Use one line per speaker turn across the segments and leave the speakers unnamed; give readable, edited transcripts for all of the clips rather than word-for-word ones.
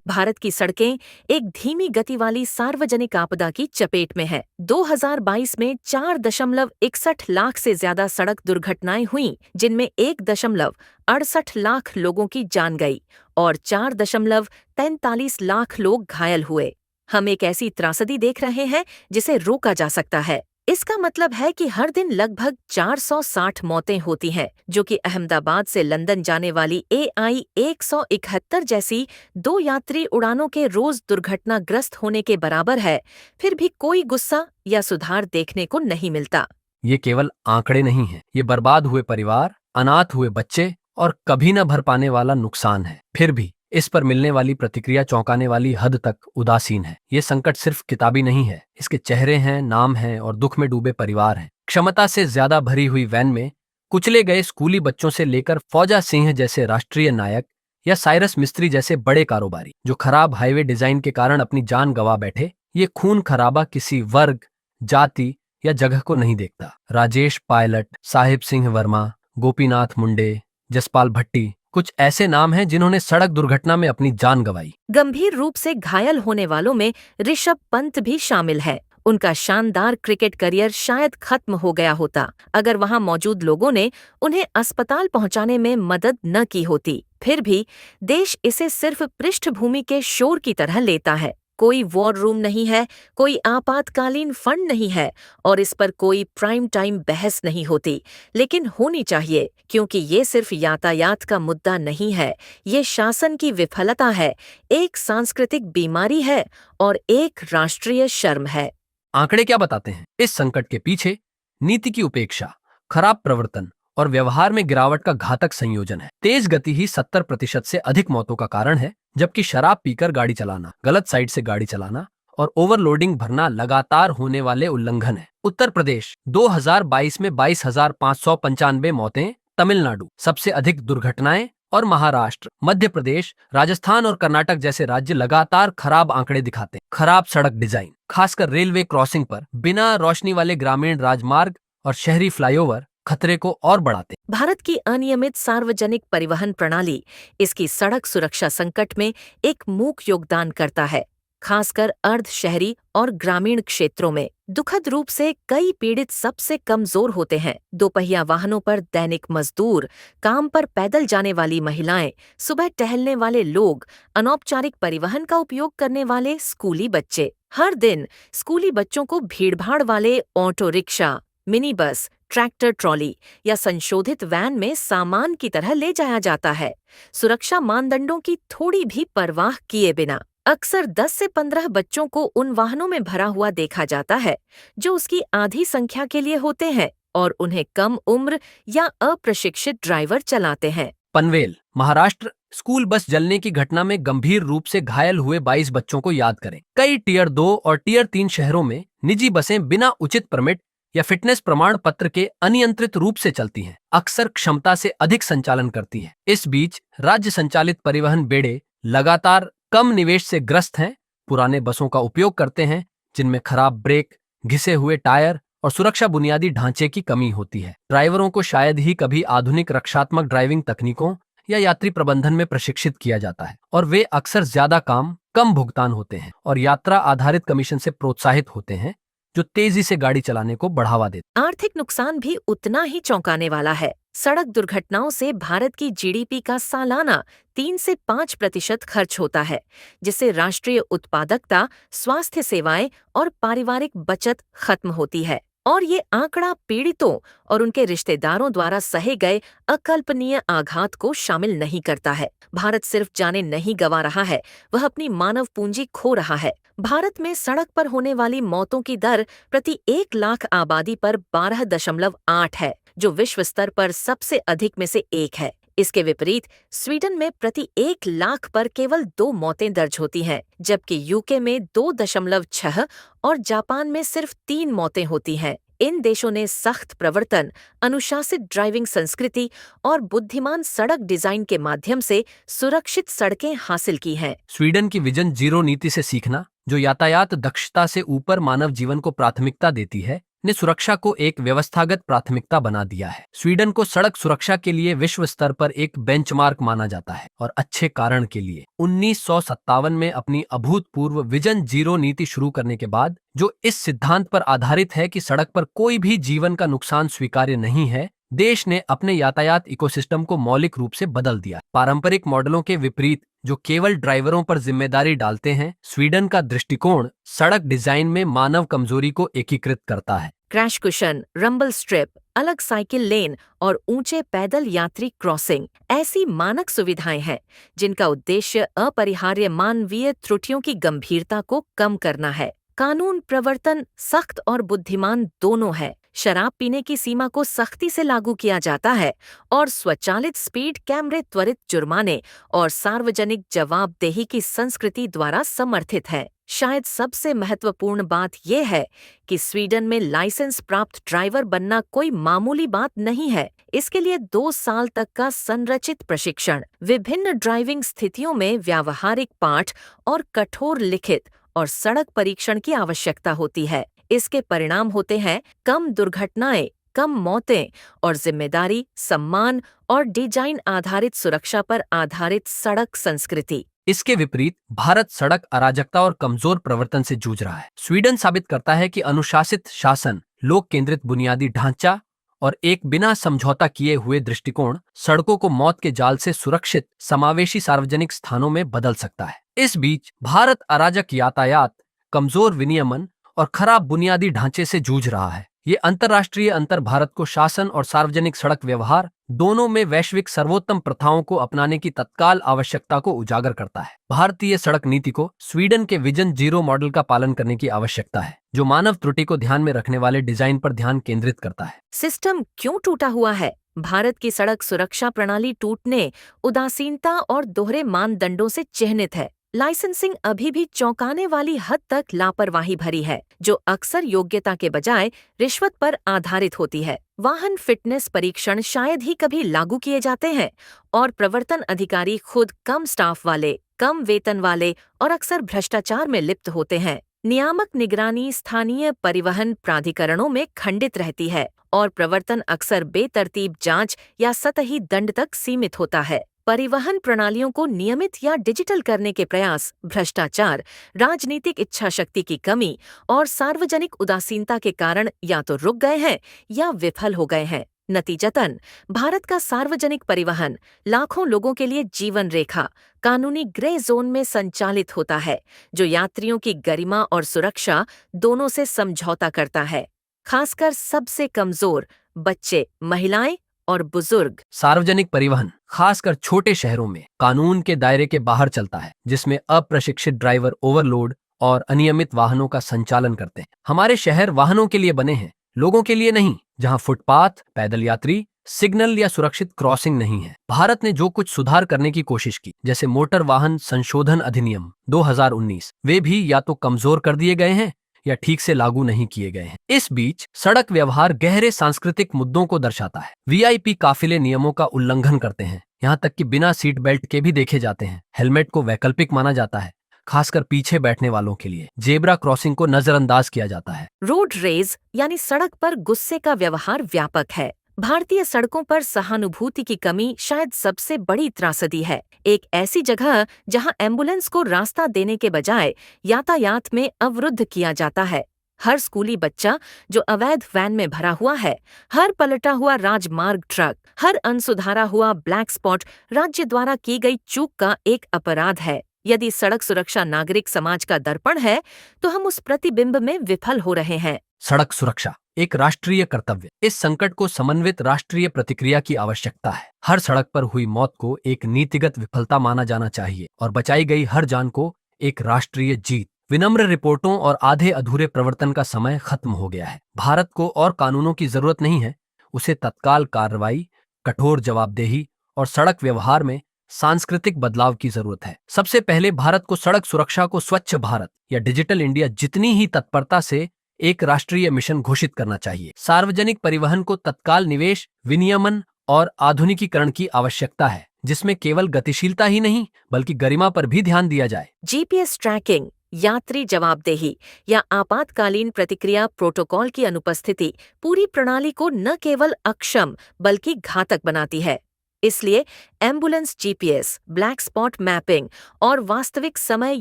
भारत की सड़कें एक धीमी गति वाली सार्वजनिक आपदा की चपेट में है। 2022 में 4.61 लाख से ज्यादा सड़क दुर्घटनाएं हुईं, जिनमें 1.68 लाख लोगों की जान गई और 4.43 लाख लोग घायल हुए। हम एक ऐसी त्रासदी देख रहे हैं जिसे रोका जा सकता है। इसका मतलब है कि हर दिन लगभग 460 मौतें होती हैं, जो कि अहमदाबाद से लंदन जाने वाली AI 171 जैसी 2 यात्री उड़ानों के रोज दुर्घटनाग्रस्त होने के बराबर है। फिर भी कोई गुस्सा या सुधार देखने को नहीं मिलता।
ये केवल आंकड़े नहीं हैं, ये बर्बाद हुए परिवार, अनाथ हुए बच्चे और कभी न भर पाने वाला नुकसान है। फिर भी इस पर मिलने वाली प्रतिक्रिया चौंकाने वाली हद तक उदासीन है। ये संकट सिर्फ किताबी नहीं है, इसके चेहरे हैं, नाम हैं और दुख में डूबे परिवार हैं। क्षमता से ज्यादा भरी हुई वैन में कुचले गए स्कूली बच्चों से लेकर फौजा सिंह जैसे राष्ट्रीय नायक या साइरस मिस्त्री जैसे बड़े कारोबारी जो खराब हाईवे डिजाइन के कारण अपनी जान गंवा बैठे। ये खून खराबा किसी वर्ग, जाति या जगह को नहीं देखता। राजेश पायलट, साहिब सिंह वर्मा, गोपीनाथ मुंडे, जसपाल भट्टी कुछ ऐसे नाम हैं जिन्होंने सड़क दुर्घटना में अपनी जान गंवाई।
गंभीर रूप से घायल होने वालों में ऋषभ पंत भी शामिल है। उनका शानदार क्रिकेट करियर शायद खत्म हो गया होता अगर वहां मौजूद लोगों ने उन्हें अस्पताल पहुंचाने में मदद न की होती। फिर भी देश इसे सिर्फ पृष्ठभूमि के शोर की तरह लेता है। कोई वॉर रूम नहीं है, कोई आपातकालीन फंड नहीं है और इस पर कोई प्राइम टाइम बहस नहीं होती, लेकिन होनी चाहिए, क्योंकि ये सिर्फ यातायात का मुद्दा नहीं है, ये शासन की विफलता है, एक सांस्कृतिक बीमारी है और एक राष्ट्रीय शर्म है।
आंकड़े क्या बताते हैं? इस संकट के पीछे नीति की उपेक्षा, खराब प्रवर्तन और व्यवहार में गिरावट का घातक संयोजन है। तेज गति ही 70% से अधिक मौतों का कारण है, जबकि शराब पीकर गाड़ी चलाना, गलत साइड से गाड़ी चलाना और ओवरलोडिंग भरना लगातार होने वाले उल्लंघन है। उत्तर प्रदेश 2022 में 22,595 मौतें, तमिलनाडु सबसे अधिक दुर्घटनाएं और महाराष्ट्र, मध्य प्रदेश, राजस्थान और कर्नाटक जैसे राज्य लगातार खराब आंकड़े दिखाते हैं। खराब सड़क डिजाइन, खासकर रेलवे क्रॉसिंग पर बिना रोशनी वाले ग्रामीण राजमार्ग और शहरी फ्लाईओवर खतरे को और बढ़ाते हैं।
भारत की अनियमित सार्वजनिक परिवहन प्रणाली इसकी सड़क सुरक्षा संकट में एक मूक योगदान करता है, खासकर अर्ध शहरी और ग्रामीण क्षेत्रों में। दुखद रूप से कई पीड़ित सबसे कमजोर होते हैं। दोपहिया वाहनों पर दैनिक मजदूर, काम पर पैदल जाने वाली महिलाएं, सुबह टहलने वाले लोग, अनौपचारिक परिवहन का उपयोग करने वाले स्कूली बच्चे। हर दिन स्कूली बच्चों को भीड़भाड़ वाले auto rickshaw, mini bus, tractor trolley या संशोधित वैन में सामान की तरह ले जाया जाता है, सुरक्षा मानदंडों की थोड़ी भी परवाह किए बिना। अक्सर 10 से 15 बच्चों को उन वाहनों में भरा हुआ देखा जाता है जो उसकी आधी संख्या के लिए होते हैं और उन्हें कम उम्र या अप्रशिक्षित ड्राइवर चलाते हैं।
पनवेल, महाराष्ट्र, स्कूल बस जलने की घटना में गंभीर रूप से घायल हुए 22 बच्चों को याद करें। कई टियर 2 और टियर 3 शहरों में निजी बसें बिना उचित परमिट या फिटनेस प्रमाण पत्र के अनियंत्रित रूप से चलती हैं, अक्सर क्षमता से अधिक संचालन करती हैं। इस बीच राज्य संचालित परिवहन बेड़े लगातार कम निवेश से ग्रस्त हैं, पुराने बसों का उपयोग करते हैं जिनमें खराब ब्रेक, घिसे हुए टायर और सुरक्षा बुनियादी ढांचे की कमी होती है। ड्राइवरों को शायद ही कभी आधुनिक रक्षात्मक ड्राइविंग तकनीकों या यात्री प्रबंधन में प्रशिक्षित किया जाता है और वे अक्सर ज्यादा काम, कम भुगतान होते हैं और यात्रा आधारित कमीशन से प्रोत्साहित होते हैं, जो तेजी से गाड़ी चलाने को बढ़ावा देते।
आर्थिक नुकसान भी उतना ही चौंकाने वाला है। सड़क दुर्घटनाओं से भारत की GDP का सालाना 3 से 5% खर्च होता है, जिससे राष्ट्रीय उत्पादकता, स्वास्थ्य सेवाएं और पारिवारिक बचत खत्म होती है। और ये आंकड़ा पीड़ितों और उनके रिश्तेदारों द्वारा सहे गए अकल्पनीय आघात को शामिल नहीं करता है। भारत सिर्फ जाने नहीं गंवा रहा है, वह अपनी मानव पूंजी खो रहा है। भारत में सड़क पर होने वाली मौतों की दर प्रति 1 लाख आबादी पर 12.8 है, जो विश्व स्तर पर सबसे अधिक में से एक है। इसके विपरीत स्वीडन में प्रति 1 लाख पर केवल 2 मौतें दर्ज होती हैं, जबकि यूके में 2.6 और जापान में सिर्फ 3 मौतें होती हैं। इन देशों ने सख्त प्रवर्तन, अनुशासित ड्राइविंग संस्कृति और बुद्धिमान सड़क डिजाइन के माध्यम से सुरक्षित सड़कें हासिल की हैं।
स्वीडन की विजन जीरो नीति से सीखना, जो यातायात दक्षता से ऊपर मानव जीवन को प्राथमिकता देती है, ने सुरक्षा को एक व्यवस्थागत प्राथमिकता बना दिया है। स्वीडन को सड़क सुरक्षा के लिए विश्व स्तर पर एक बेंचमार्क माना जाता है और अच्छे कारण के लिए। 1957 में अपनी अभूतपूर्व विजन जीरो नीति शुरू करने के बाद, जो इस सिद्धांत पर आधारित है कि सड़क पर कोई भी जीवन का नुकसान स्वीकार्य नहीं है, देश ने अपने यातायात इकोसिस्टम को मौलिक रूप से बदल दिया। पारंपरिक मॉडलों के विपरीत, जो केवल ड्राइवरों पर जिम्मेदारी डालते हैं, स्वीडन का दृष्टिकोण सड़क डिजाइन में मानव कमजोरी को एकीकृत करता है।
क्रैश कुशन, रंबल स्ट्रिप, अलग साइकिल लेन और ऊंचे पैदल यात्री क्रॉसिंग ऐसी मानक सुविधाएं हैं जिनका उद्देश्य अपरिहार्य मानवीय त्रुटियों की गंभीरता को कम करना है। कानून प्रवर्तन सख्त और बुद्धिमान दोनों है। शराब पीने की सीमा को सख्ती से लागू किया जाता है और स्वचालित स्पीड कैमरे त्वरित जुर्माने और सार्वजनिक जवाबदेही की संस्कृति द्वारा समर्थित है। शायद सबसे महत्वपूर्ण बात यह है कि स्वीडन में लाइसेंस प्राप्त ड्राइवर बनना कोई मामूली बात नहीं है। इसके लिए 2 साल तक का संरचित प्रशिक्षण, विभिन्न ड्राइविंग स्थितियों में व्यावहारिक पाठ और कठोर लिखित और सड़क परीक्षण की आवश्यकता होती है। इसके परिणाम होते हैं कम दुर्घटनाएं, कम मौतें और जिम्मेदारी, सम्मान और डिजाइन आधारित सुरक्षा पर आधारित सड़क संस्कृति।
इसके विपरीत भारत सड़क अराजकता और कमजोर प्रवर्तन से जूझ रहा है। स्वीडन साबित करता है कि अनुशासित शासन, लोक केंद्रित बुनियादी ढांचा और एक बिना समझौता किए हुए दृष्टिकोण सड़कों को मौत के जाल से सुरक्षित, समावेशी सार्वजनिक स्थानों में बदल सकता है। इस बीच भारत अराजक यातायात, कमजोर विनियमन और खराब बुनियादी ढांचे से जूझ रहा है। ये अंतर्राष्ट्रीय अंतर भारत को शासन और सार्वजनिक सड़क व्यवहार दोनों में वैश्विक सर्वोत्तम प्रथाओं को अपनाने की तत्काल आवश्यकता को उजागर करता है। भारतीय सड़क नीति को स्वीडन के विजन जीरो मॉडल का पालन करने की आवश्यकता है, जो मानव त्रुटि को ध्यान में रखने वाले डिजाइन पर ध्यान केंद्रित करता है।
सिस्टम क्यों टूटा हुआ है? भारत की सड़क सुरक्षा प्रणाली टूटने, उदासीनता और दोहरे मानदंडों से चिह्नित है। लाइसेंसिंग अभी भी चौंकाने वाली हद तक लापरवाही भरी है, जो अक्सर योग्यता के बजाय रिश्वत पर आधारित होती है। वाहन फिटनेस परीक्षण शायद ही कभी लागू किए जाते हैं और प्रवर्तन अधिकारी खुद कम स्टाफ वाले, कम वेतन वाले और अक्सर भ्रष्टाचार में लिप्त होते हैं। नियामक निगरानी स्थानीय परिवहन प्राधिकरणों में खंडित रहती है और प्रवर्तन अक्सर बेतरतीब जांच या सतही दंड तक सीमित होता है। परिवहन प्रणालियों को नियमित या डिजिटल करने के प्रयास भ्रष्टाचार, राजनीतिक इच्छाशक्ति की कमी और सार्वजनिक उदासीनता के कारण या तो रुक गए हैं या विफल हो गए हैं। नतीजतन भारत का सार्वजनिक परिवहन लाखों लोगों के लिए जीवन रेखा, कानूनी ग्रे जोन में संचालित होता है, जो यात्रियों की गरिमा और सुरक्षा दोनों से समझौता करता है। खासकर सबसे कमजोर बच्चे, महिलाएं और बुजुर्ग।
सार्वजनिक परिवहन खासकर छोटे शहरों में कानून के दायरे के बाहर चलता है, जिसमें अप्रशिक्षित ड्राइवर ओवरलोड और अनियमित वाहनों का संचालन करते हैं। हमारे शहर वाहनों के लिए बने हैं, लोगों के लिए नहीं, जहां फुटपाथ, पैदल यात्री, सिग्नल या सुरक्षित क्रॉसिंग नहीं है। भारत ने जो कुछ सुधार करने की कोशिश की, जैसे मोटर वाहन संशोधन अधिनियम 2019, वे भी या तो कमजोर कर दिए गए हैं या ठीक से लागू नहीं किए गए हैं। इस बीच सड़क व्यवहार गहरे सांस्कृतिक मुद्दों को दर्शाता है। वीआईपी काफिले नियमों का उल्लंघन करते हैं, यहाँ तक कि बिना सीट बेल्ट के भी देखे जाते हैं। हेलमेट को वैकल्पिक माना जाता है, खासकर पीछे बैठने वालों के लिए। जेब्रा क्रॉसिंग को नजरअंदाज किया जाता है।
रोड रेज यानी सड़क पर गुस्से का व्यवहार व्यापक है। भारतीय सड़कों पर सहानुभूति की कमी शायद सबसे बड़ी त्रासदी है। एक ऐसी जगह जहां एम्बुलेंस को रास्ता देने के बजाय यातायात में अवरुद्ध किया जाता है। हर स्कूली बच्चा जो अवैध वैन में भरा हुआ है, हर पलटा हुआ राजमार्ग ट्रक, हर अनसुधारा हुआ ब्लैक स्पॉट राज्य द्वारा की गई चूक का एक अपराध है। यदि सड़क सुरक्षा नागरिक समाज का दर्पण है, तो हम उस प्रतिबिंब में विफल हो रहे हैं।
सड़क सुरक्षा एक राष्ट्रीय कर्तव्य। इस संकट को समन्वित राष्ट्रीय प्रतिक्रिया की आवश्यकता है। हर सड़क पर हुई मौत को एक नीतिगत विफलता माना जाना चाहिए और बचाई गई हर जान को एक राष्ट्रीय जीत। विनम्र रिपोर्टों और आधे अधूरे प्रवर्तन का समय खत्म हो गया है। भारत को और कानूनों की जरूरत नहीं है, उसे तत्काल कार्रवाई, कठोर जवाबदेही और सड़क व्यवहार में सांस्कृतिक बदलाव की जरूरत है। सबसे पहले भारत को सड़क सुरक्षा को स्वच्छ भारत या डिजिटल इंडिया जितनी ही तत्परता से एक राष्ट्रीय मिशन घोषित करना चाहिए। सार्वजनिक परिवहन को तत्काल निवेश, विनियमन और आधुनिकीकरण की आवश्यकता है, जिसमें केवल गतिशीलता ही नहीं बल्कि गरिमा पर भी ध्यान दिया जाए।
जीपीएस ट्रैकिंग, यात्री जवाबदेही या आपातकालीन प्रतिक्रिया प्रोटोकॉल की अनुपस्थिति पूरी प्रणाली को न केवल अक्षम बल्कि घातक बनाती है। इसलिए ambulance GPS, black spot mapping और वास्तविक समय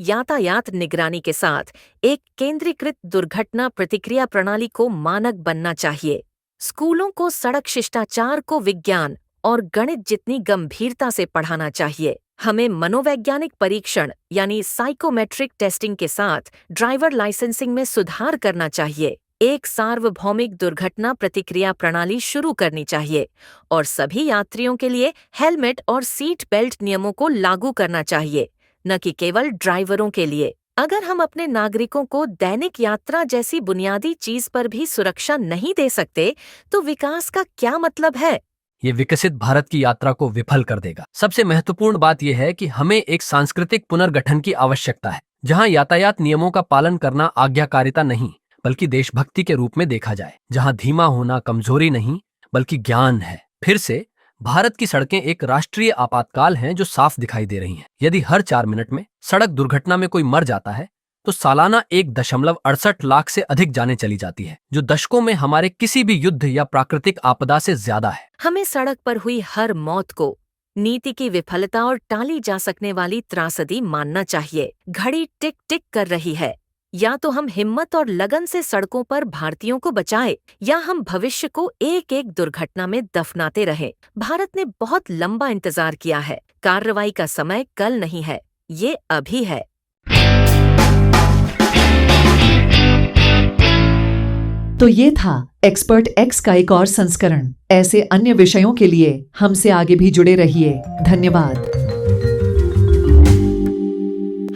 यातायात निगरानी के साथ एक केंद्रीकृत दुर्घटना प्रतिक्रिया प्रणाली को मानक बनना चाहिए। स्कूलों को सड़क शिष्टाचार को विज्ञान और गणित जितनी गंभीरता से पढ़ाना चाहिए। हमें मनोवैज्ञानिक परीक्षण यानी साइकोमेट्रिक टेस्टिंग के साथ ड्राइवर लाइसेंसिंग में सुधार करना चाहिए। एक सार्वभौमिक दुर्घटना प्रतिक्रिया प्रणाली शुरू करनी चाहिए और सभी यात्रियों के लिए हेलमेट और सीट बेल्ट नियमों को लागू करना चाहिए, न कि केवल ड्राइवरों के लिए। अगर हम अपने नागरिकों को दैनिक यात्रा जैसी बुनियादी चीज पर भी सुरक्षा नहीं दे सकते, तो विकास का क्या मतलब है?
ये विकसित भारत की यात्रा को विफल कर देगा। सबसे महत्वपूर्ण बात यह है कि हमें एक सांस्कृतिक पुनर्गठन की आवश्यकता है, जहां यातायात नियमों का पालन करना आज्ञाकारिता नहीं बल्कि देशभक्ति के रूप में देखा जाए, जहां धीमा होना कमजोरी नहीं बल्कि ज्ञान है। फिर से भारत की सड़कें एक राष्ट्रीय आपातकाल हैं जो साफ दिखाई दे रही हैं। यदि हर 4 मिनट में सड़क दुर्घटना में कोई मर जाता है तो सालाना 1.68 लाख से अधिक जानें चली जाती है, जो दशकों में हमारे किसी भी युद्ध या प्राकृतिक आपदा से ज्यादा है।
हमें सड़क पर हुई हर मौत को नीति की विफलता और टाली जा सकने वाली त्रासदी मानना चाहिए। घड़ी टिक टिक कर रही है। या तो हम हिम्मत और लगन से सड़कों पर भारतीयों को बचाएं, या हम भविष्य को एक एक दुर्घटना में दफनाते रहें। भारत ने बहुत लंबा इंतजार किया है। कार्रवाई का समय कल नहीं है, ये अभी है।
तो ये था एक्सपर्ट एक्स का एक और संस्करण। ऐसे अन्य विषयों के लिए हमसे आगे भी जुड़े रहिए। धन्यवाद।